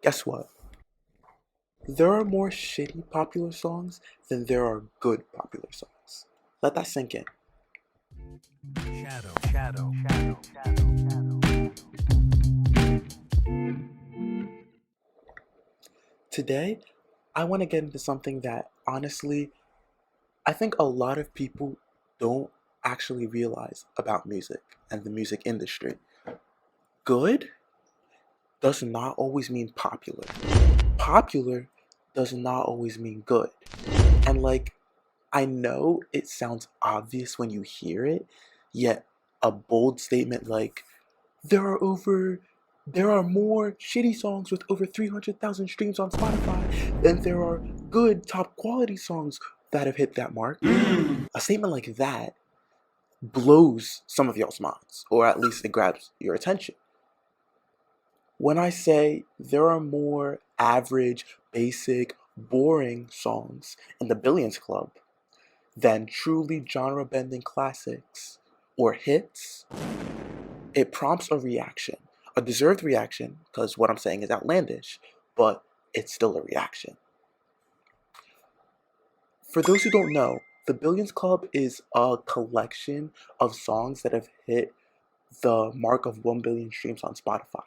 Guess what? There are more shitty popular songs than there are good popular songs. Let that sink in. Today, I want to get into something that honestly, I think a lot of people don't actually realize about music and the music industry. Good does not always mean popular. Popular does not always mean good. And I know it sounds obvious when you hear it, yet a bold statement like, there are over there are more shitty songs with over 300,000 streams on Spotify than there are good top quality songs that have hit that mark. A statement like that blows some of y'all's minds, or at least it grabs your attention. When I say there are more average, basic, boring songs in the Billions Club than truly genre bending classics or hits, it prompts a reaction. A deserved reaction, because what I'm saying is outlandish, but it's still a reaction. For those who don't know, the Billions Club is a collection of songs that have hit the mark of 1 billion streams on Spotify.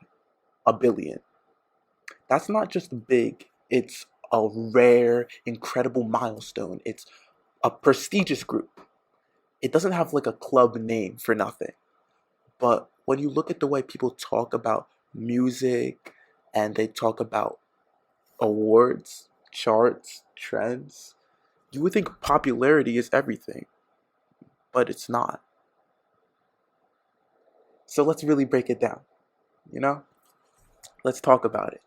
A billion. That's not just big, it's a rare, incredible milestone. It's a prestigious group. It doesn't have like a club name for nothing. But when you look at the way people talk about music and they talk about awards, charts, trends, you would think popularity is everything, but it's not. So let's really break it down, you know? Let's talk about it.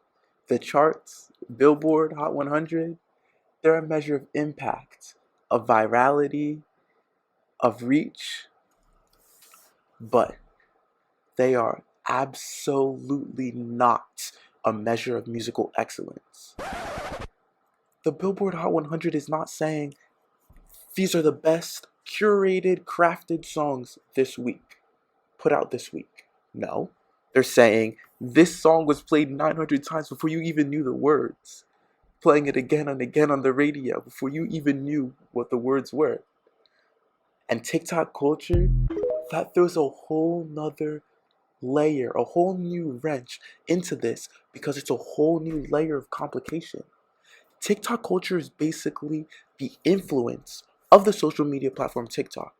The charts, Billboard, Hot 100, they're a measure of impact, of virality, of reach, but they are absolutely not a measure of musical excellence. The Billboard Hot 100 is not saying these are the best curated, crafted songs this week, put out this week. No, they're saying this song was played 900 times before you even knew the words, playing it again and again on the radio before you even knew what the words were. And TikTok culture, that throws a whole nother layer, a whole new wrench into this because it's a whole new layer of complication. TikTok culture is basically the influence of the social media platform TikTok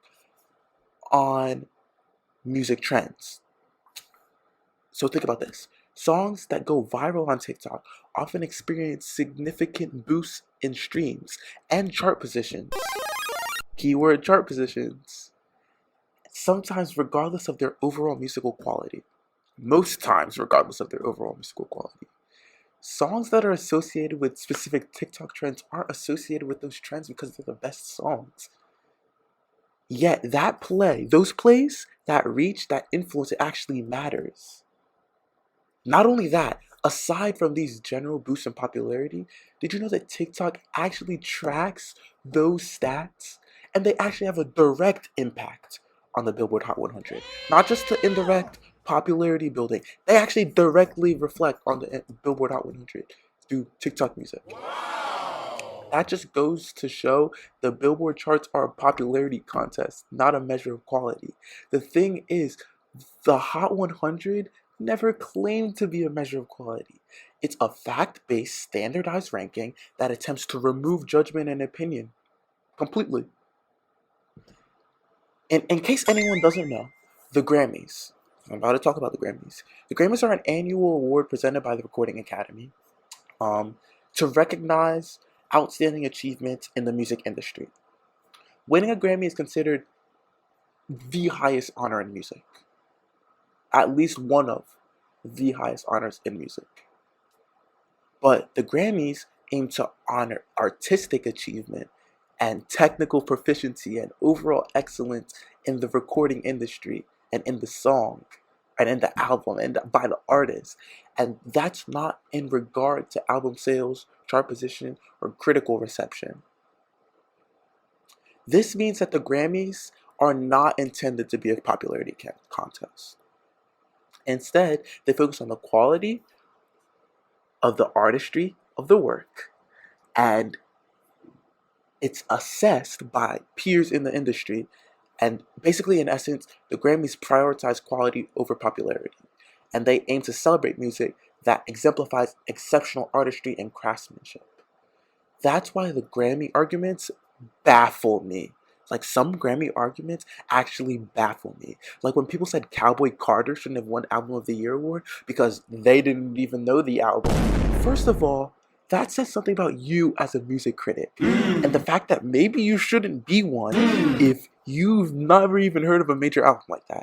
on music trends. So think about this. Songs that go viral on TikTok often experience significant boosts in streams and chart positions. Keyword chart positions. Sometimes regardless of their overall musical quality. Most times regardless of their overall musical quality. Songs that are associated with specific TikTok trends aren't associated with those trends because they're the best songs. Yet that play, those plays, that reach, that influence, it actually matters. Not only that, aside from these general boosts in popularity, did you know that TikTok actually tracks those stats? And they actually have a direct impact on the Billboard Hot 100. Not just the indirect popularity building, they actually directly reflect on the Billboard Hot 100 through TikTok music. That just goes to show the Billboard charts are a popularity contest, not a measure of quality. The thing is, the Hot 100 never claimed to be a measure of quality. It's a fact-based, standardized ranking that attempts to remove judgment and opinion completely. In case anyone doesn't know, the Grammys. I'm about to talk about the Grammys. The Grammys are an annual award presented by the Recording Academy um, to recognize outstanding achievements in the music industry. Winning a Grammy is considered the highest honor in music, at least one of the highest honors in music. But the Grammys aim to honor artistic achievement and technical proficiency and overall excellence in the recording industry and in the song and in the album and by the artist. And that's not in regard to album sales, chart position, or critical reception. This means that the Grammys are not intended to be a popularity contest. Instead, they focus on the quality of the artistry of the work, and it's assessed by peers in the industry. And basically, in essence, the Grammys prioritize quality over popularity, and they aim to celebrate music that exemplifies exceptional artistry and craftsmanship. That's why the Grammy arguments baffle me. Like, some Grammy arguments actually baffle me. Like when people said Cowboy Carter shouldn't have won Album of the Year award because they didn't even know the album. First of all, that says something about you as a music critic. And the fact that maybe you shouldn't be one if you've never even heard of a major album like that.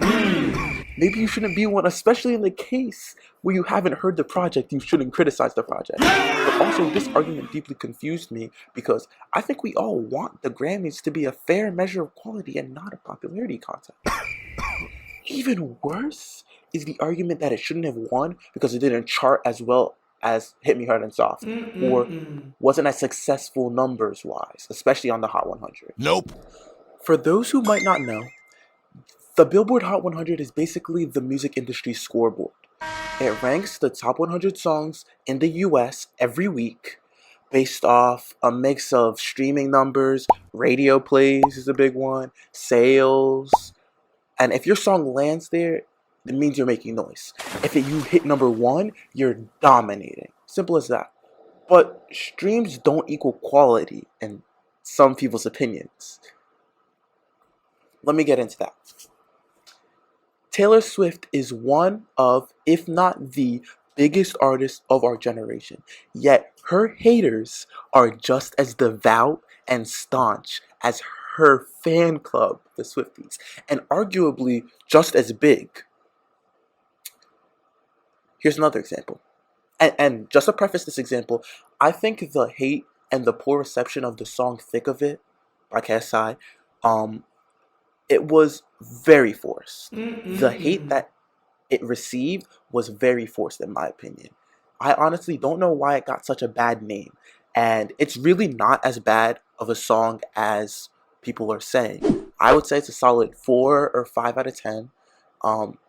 Maybe you shouldn't be one, especially in the case where you haven't heard the project, you shouldn't criticize the project. But also, this argument deeply confused me because I think we all want the Grammys to be a fair measure of quality and not a popularity contest. Even worse is the argument that it shouldn't have won because it didn't chart as well as Hit Me Hard and Soft, or wasn't as successful numbers-wise, especially on the Hot 100. Nope. For those who might not know, the Billboard Hot 100 is basically the music industry scoreboard. It ranks the top 100 songs in the US every week based off a mix of streaming numbers, radio plays is a big one, sales, and if your song lands there, it means you're making noise. If you hit number 1, you're dominating. Simple as that. But streams don't equal quality in some people's opinions. Let me get into that. Taylor Swift is one of, if not the biggest artist of our generation. Yet her haters are just as devout and staunch as her fan club, the Swifties, and arguably just as big. Here's another example. And just to preface this example, I think the hate and the poor reception of the song Thick of It by KSI, it was very forced. The hate that it received was very forced, in my opinion. I honestly don't know why it got such a bad name. And it's really not as bad of a song as people are saying. I would say it's a solid 4 or 5 out of 10.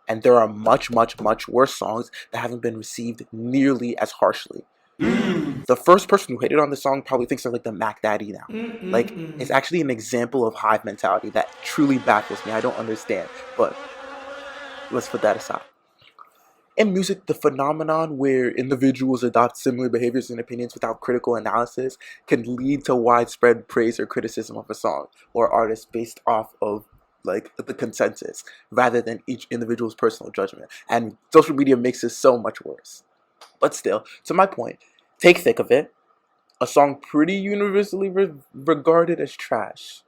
And there are much, much, much worse songs that haven't been received nearly as harshly. The first person who hated on the song probably thinks they're like the Mac Daddy now. Like, it's actually an example of hive mentality that truly baffles me. I don't understand. But let's put that aside. In music, the phenomenon where individuals adopt similar behaviors and opinions without critical analysis can lead to widespread praise or criticism of a song or artist based off of like the consensus rather than each individual's personal judgment. And social media makes this so much worse. But still, to my point, take Thick of It, a song pretty universally regarded as trash.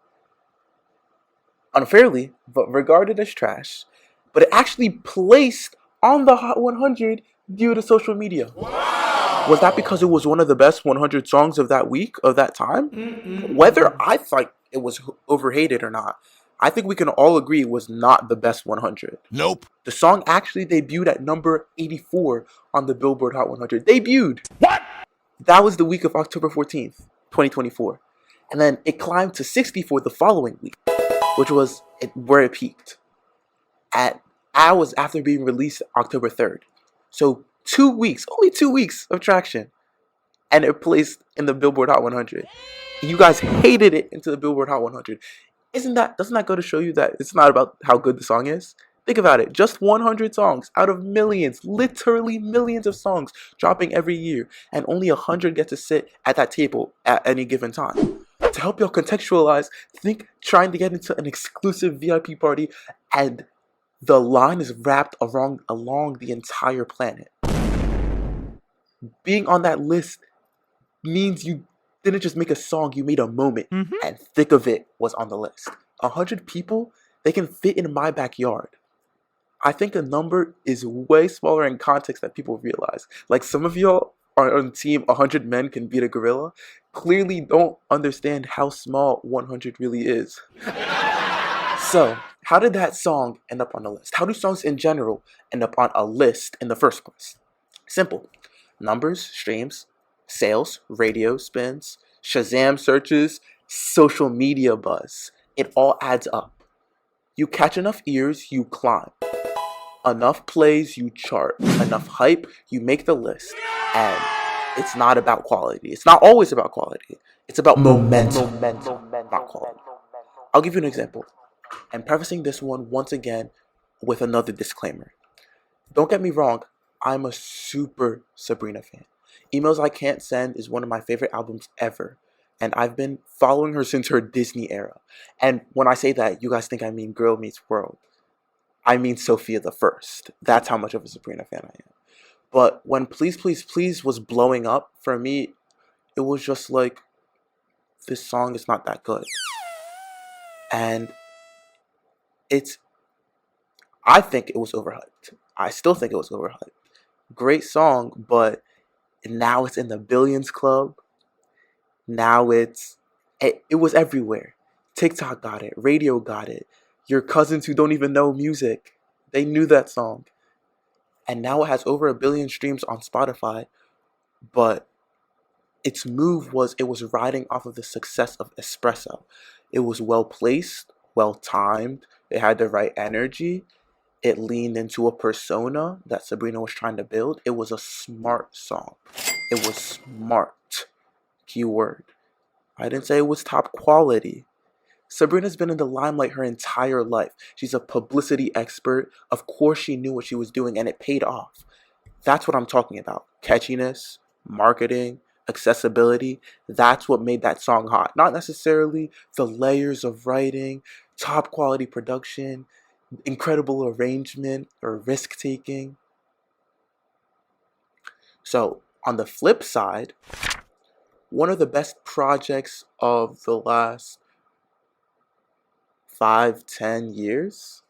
Unfairly, but regarded as trash. But it actually placed on the Hot 100 due to social media. Wow. Was that because it was one of the best 100 songs of that week, of that time? Whether I thought it was overhated or not, I think we can all agree it was not the best 100. Nope. The song actually debuted at number 84 on the Billboard Hot 100. Debuted! What? That was the week of October 14th, 2024. And then it climbed to 64 the following week, which was where it peaked. At hours after being released October 3rd. So 2 weeks, only 2 weeks of traction. And it placed in the Billboard Hot 100. You guys hated it into the Billboard Hot 100. Doesn't that go to show you that it's not about how good the song is? Think about it. Just 100 songs out of millions, literally millions of songs dropping every year. And only 100 get to sit at that table at any given time. To help y'all contextualize, think trying to get into an exclusive VIP party and the line is wrapped along the entire planet. Being on that list means you didn't just make a song, you made a moment. And Thick of It was on the list. 100 people, they can fit in my backyard. I think the number is way smaller in context than people realize. Like, some of y'all are on team 100 men can beat a gorilla. Clearly don't understand how small 100 really is. So, how did that song end up on the list? How do songs in general end up on a list in the first place? Simple. Numbers, streams, sales, radio spins, Shazam searches, social media buzz. It all adds up. You catch enough ears, you climb. Enough plays, you chart. Enough hype, you make the list. And It's not about quality. It's not always about quality. It's about momentum, not quality. I'll give you an example. And prefacing this one once again with another disclaimer. Don't get me wrong, I'm a super Sabrina fan. Emails I Can't Send is one of my favorite albums ever. And I've been following her since her Disney era. And when I say that, you guys think I mean Girl Meets World. I mean Sophia the First. That's how much of a Sabrina fan I am. But when Please Please Please was blowing up, for me, it was just like, this song is not that good. And it's, I think it was overhyped. I still think it was overhyped. Great song, but now it's in the Billions Club. Now it was everywhere. TikTok got it. Radio got it. Your cousins who don't even know music, they knew that song. And now it has over 1 billion streams on Spotify. But its move was it was riding off of the success of Espresso. It was well placed, well timed. It had the right energy. It leaned into a persona that Sabrina was trying to build. It was a smart song. It was smart. Keyword. I didn't say it was top quality. Sabrina's been in the limelight her entire life. She's a publicity expert. Of course she knew what she was doing and it paid off. That's what I'm talking about. Catchiness, marketing, accessibility. That's what made that song hot. Not necessarily the layers of writing, top quality production, incredible arrangement, or risk taking. So, on the flip side, one of the best projects of the last 5-10 years.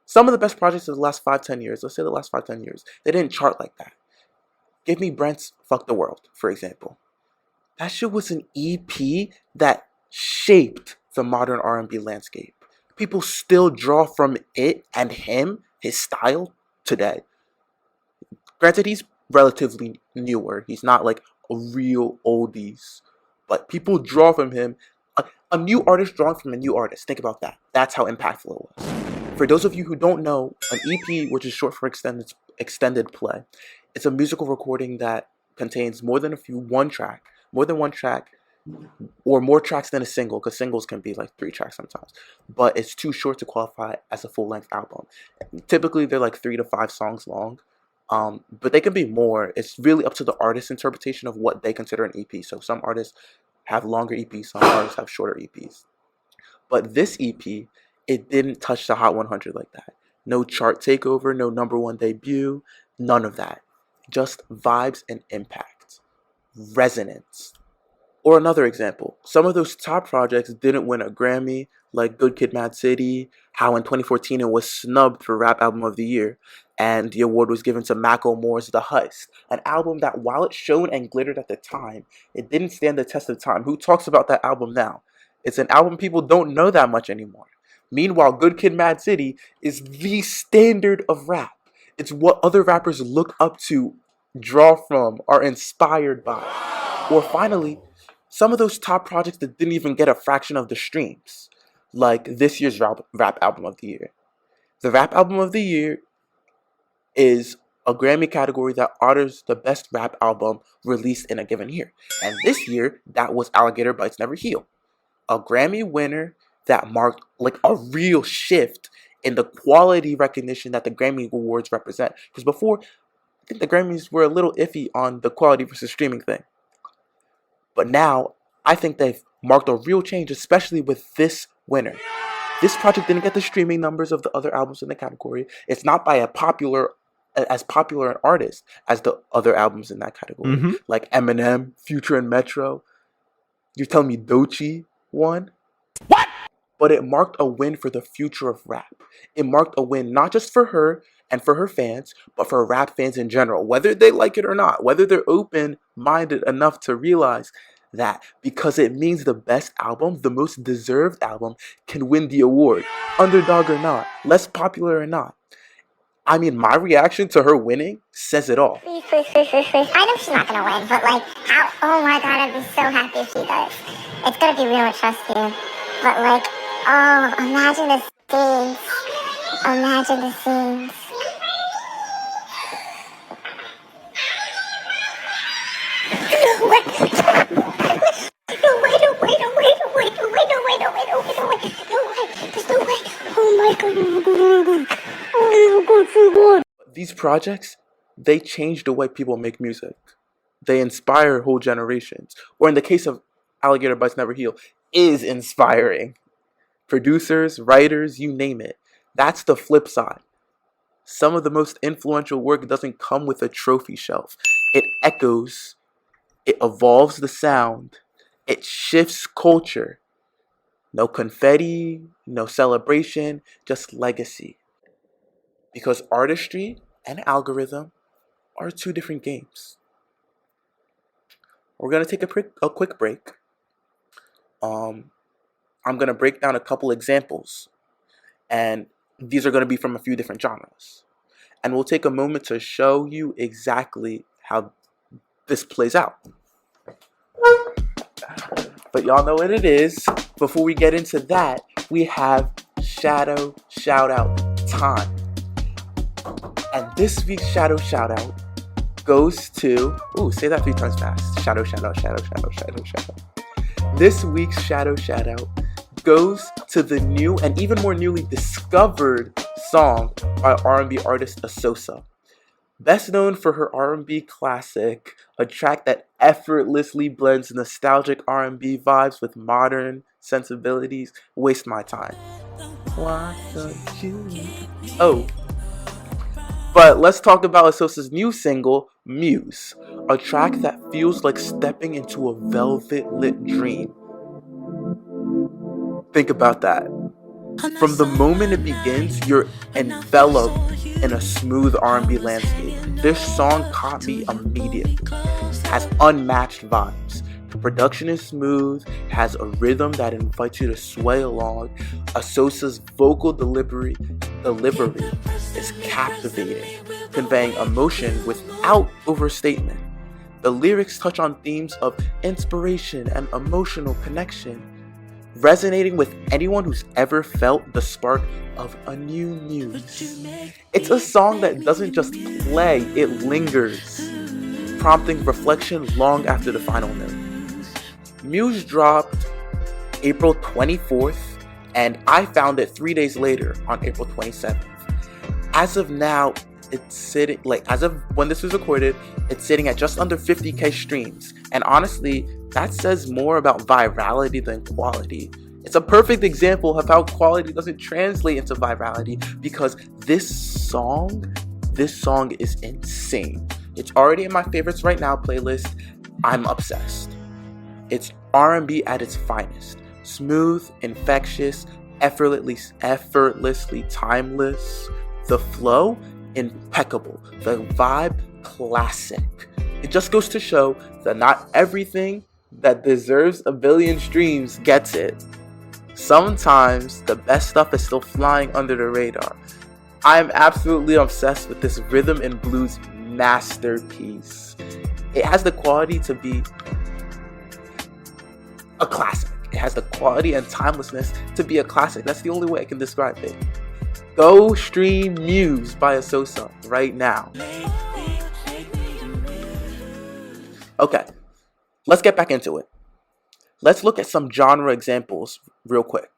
Some of the best projects of the last 5-10 years, let's say the last 5-10 years, they didn't chart like that. Give me Brent's Fuck the World, for example. That shit was an EP that shaped the modern R&B landscape. People still draw from it and him, his style, today. Granted, he's relatively newer. He's not like a real oldies. But people draw from him. A new artist drawing from a new artist. Think about that. That's how impactful it was. For those of you who don't know, an EP, which is short for extended play, it's a musical recording that contains more than one track, or more tracks than a single, because singles can be like 3 tracks sometimes. But it's too short to qualify as a full-length album. Typically, they're like 3 to 5 songs long. But they can be more. It's really up to the artist's interpretation of what they consider an EP. So some artists have longer EPs, some artists have shorter EPs. But this EP, it didn't touch the Hot 100 like that. No chart takeover, no #1 debut, none of that. Just vibes and impact. Resonance. Or another example, some of those top projects didn't win a Grammy, like Good Kid Mad City, how in 2014 it was snubbed for Rap Album of the Year, and the award was given to Macklemore's The Heist, an album that while it shone and glittered at the time, it didn't stand the test of time. Who talks about that album now? It's an album people don't know that much anymore. Meanwhile, Good Kid Mad City is the standard of rap. It's what other rappers look up to, draw from, are inspired by. Or finally, some of those top projects that didn't even get a fraction of the streams, like this year's rap album of the year. The rap album of the year is a Grammy category that honors the best rap album released in a given year. And this year, that was Alligator Bites Never Heal, a Grammy winner that marked like a real shift in the quality recognition that the Grammy Awards represent. Because before, I think the Grammys were a little iffy on the quality versus streaming thing. But now, I think they've marked a real change, especially with this winner. This project didn't get the streaming numbers of the other albums in the category. It's not by as popular an artist as the other albums in that category. Like Eminem, Future, and Metro. You're telling me Doechii won? What? But it marked a win for the future of rap. It marked a win not just for her and for her fans, but for rap fans in general, whether they like it or not, whether they're open-minded enough to realize that, because it means the best album, the most deserved album, can win the award, underdog or not, less popular or not. I mean, my reaction to her winning says it all. I know she's not gonna win, but like, how? Oh my god, I'd be so happy if she does. It's gonna be real, trust me. But like, oh, imagine the scenes. Imagine the scenes. These projects, they change the way people make music. They inspire whole generations. Or in the case of Alligator Bites Never Heal, is inspiring. Producers, writers, you name it. That's the flip side. Some of the most influential work doesn't come with a trophy shelf. It echoes, it evolves the sound, it shifts culture. No confetti, no celebration, just legacy. Because artistry and algorithm are two different games. We're going to take a quick break. I'm going to break down a couple examples. And these are going to be from a few different genres. And we'll take a moment to show you exactly how this plays out. But y'all know what it is. Before we get into that, we have Shadow Shout Out time. And this week's Shadow Shout Out goes to, say that 3 times fast. Shadow Shout Out, Shadow Shout Out, Shadow Shout Out. This week's Shadow Shout Out goes to the new and even more newly discovered song by R&B artist Asosa. Best known for her R&B classic, a track that effortlessly blends nostalgic R&B vibes with modern sensibilities, Waste My Time. Why don't you? But let's talk about Asosa's new single, Muse, a track that feels like stepping into a velvet-lit dream. Think about that. From the moment it begins, you're enveloped in a smooth R&B landscape. This song caught me immediately. It has unmatched vibes. The production is smooth, has a rhythm that invites you to sway along. Asosa's vocal delivery is captivating, conveying emotion without overstatement. The lyrics touch on themes of inspiration and emotional connection, resonating with anyone who's ever felt the spark of a new muse. It's a song that doesn't just play, it lingers, prompting reflection long after the final note. Muse dropped April 24th, and I found it 3 days later on April 27th. As of now, it's sitting, as of when this was recorded, it's sitting at just under 50k streams. And honestly, that says more about virality than quality. It's a perfect example of how quality doesn't translate into virality, because this song is insane. It's already in my favorites right now playlist. I'm obsessed. It's R&B at its finest. Smooth, infectious, effortlessly timeless. The flow, impeccable. The vibe, classic. It just goes to show that not everything that deserves a billion streams gets it. Sometimes the best stuff is still flying under the radar. I'm absolutely obsessed with this rhythm and blues masterpiece. It has the quality to be a classic. It has the quality and timelessness to be a classic. That's the only way I can describe it. Go stream Muse by Asosa right now. Okay, let's get back into it. Let's look at some genre examples real quick.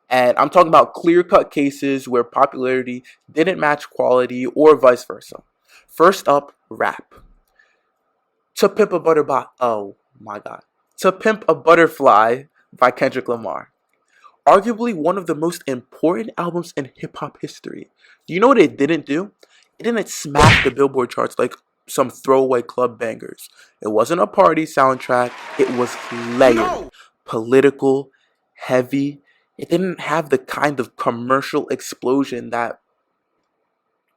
And I'm talking about clear-cut cases where popularity didn't match quality or vice versa. First up, rap. To Pimp a Butterfly by Kendrick Lamar. Arguably one of the most important albums in hip-hop history. You know what it didn't do? It didn't smash the Billboard charts like some throwaway club bangers. It wasn't a party soundtrack. It was layered, political, heavy. It didn't have the kind of commercial explosion that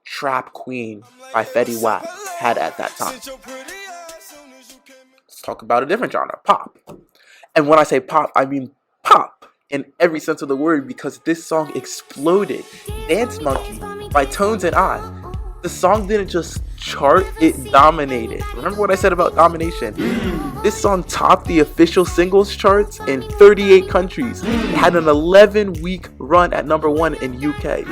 Trap Queen by Fetty Wap had at that time. Let's talk about a different genre, pop. And when I say pop, I mean pop in every sense of the word, because this song exploded. Dance Monkey by Tones and I. The song didn't just chart, it dominated. Remember what I said about domination? This song topped the official singles charts in 38 countries. It had an 11-week run at number 1 in UK.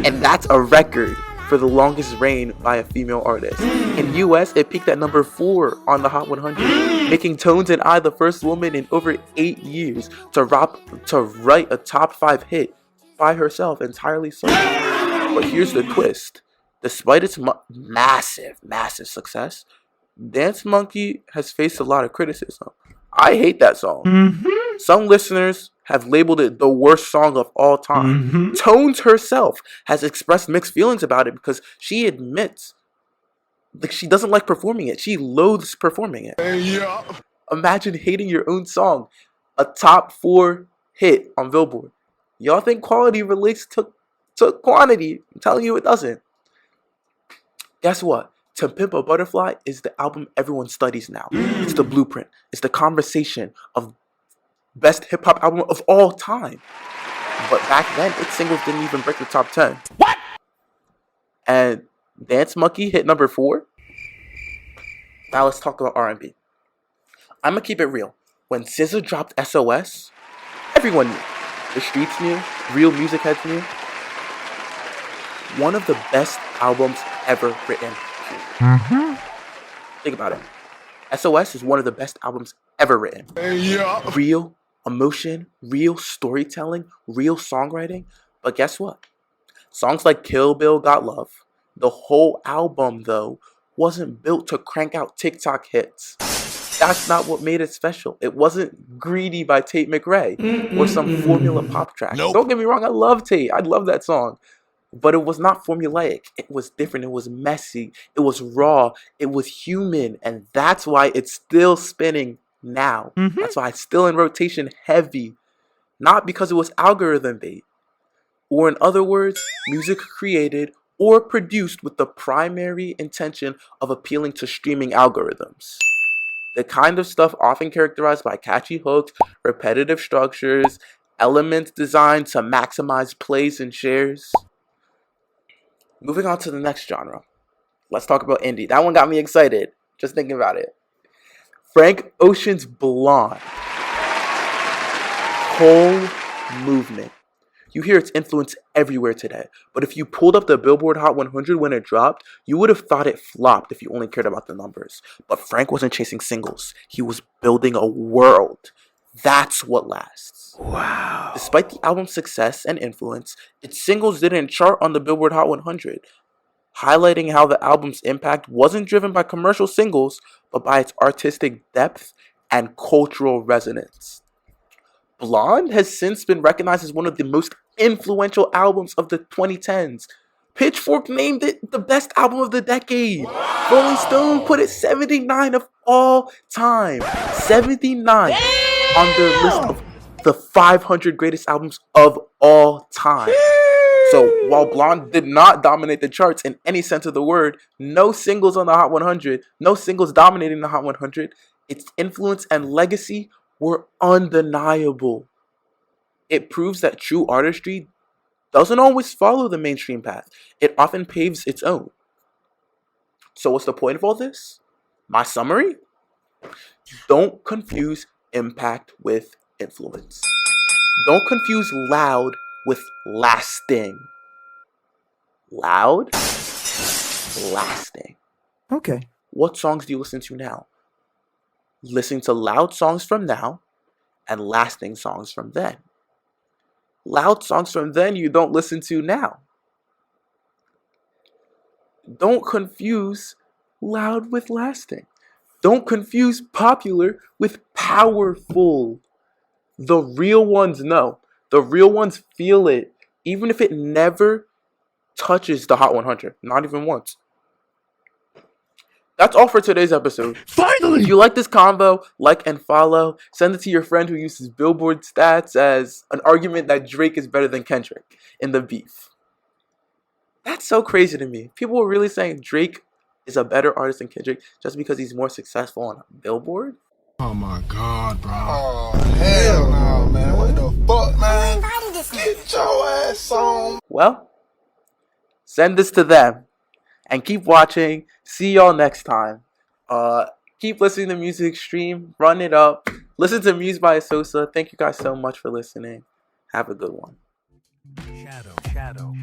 And that's a record. for the longest reign by a female artist. In US, it peaked at number 4 on the Hot 100, making Tones and I the first woman in over 8 years to write a top 5 hit by herself, entirely solo. But here's the twist. Despite its massive success, Dance Monkey has faced a lot of criticism. I hate that song. Some listeners have labeled it the worst song of all time. Tones herself has expressed mixed feelings about it because she admits she doesn't like performing it. She loathes performing it. Imagine hating your own song, a top 4 hit on Billboard. Y'all think quality relates to quantity? I'm telling you it doesn't. Guess what? To Pimp a Butterfly is the album everyone studies now. It's the blueprint. It's the conversation of best hip-hop album of all time. But back then, its singles didn't even break the top 10. What? And Dance Monkey hit number 4. Now let's talk about R&B. I'm gonna keep it real. When SZA dropped SOS, everyone knew. The streets knew. Real music heads knew. One of the best albums ever written. Think about it. SOS is one of the best albums ever written. Real emotion, real storytelling, real songwriting. But guess what? Songs like Kill Bill Got Love, the whole album though, wasn't built to crank out TikTok hits. That's not what made it special. It wasn't Greedy by Tate McRae or some formula pop track. Nope. Don't get me wrong, I love Tate. I love that song. But it was not formulaic. It was different. It was messy. It was raw. It was human. And that's why it's still spinning now. That's why it's still in rotation heavy. Not because it was algorithm bait. Or in other words, music created or produced with the primary intention of appealing to streaming algorithms. The kind of stuff often characterized by catchy hooks, repetitive structures, elements designed to maximize plays and shares. Moving on to the next genre. Let's talk about indie. That one got me excited, just thinking about it. Frank Ocean's Blonde. Whole movement. You hear its influence everywhere today. But if you pulled up the Billboard Hot 100 when it dropped, you would have thought it flopped if you only cared about the numbers. But Frank wasn't chasing singles. He was building a world. That's what lasts. Wow. Despite the album's success and influence, its singles didn't chart on the Billboard Hot 100, highlighting how the album's impact wasn't driven by commercial singles, but by its artistic depth and cultural resonance. Blonde has since been recognized as one of the most influential albums of the 2010s. Pitchfork named it the best album of the decade. Rolling Stone put it 79 of all time. 79 on their list of the 500 greatest albums of all time. So while Blonde did not dominate the charts in any sense of the word, no singles on the Hot 100, no singles dominating the Hot 100, its influence and legacy were undeniable. It proves that true artistry doesn't always follow the mainstream path. It often paves its own. So what's the point of all this? My summary? Don't confuse impact with influence. Don't confuse loud with lasting. Loud, lasting. Okay. What songs do you listen to now? Listen to loud songs from now and lasting songs from then. Loud songs from then you don't listen to now. Don't confuse loud with lasting. Don't confuse popular with powerful. The real ones know. The real ones feel it, even if it never touches the Hot 100. Not even once. That's all for today's episode. Finally! If you like this convo, like and follow. Send it to your friend who uses Billboard stats as an argument that Drake is better than Kendrick in the beef. That's so crazy to me. People were really saying Drake is a better artist than Kendrick just because he's more successful on Billboard? Oh my God, bro. Oh, hell no, man. What the fuck, man? Get your ass on. Well, send this to them. And keep watching. See y'all next time. Keep listening to music, stream, run it up. Listen to Muse by Sosa. Thank you guys so much for listening. Have a good one. Shadow.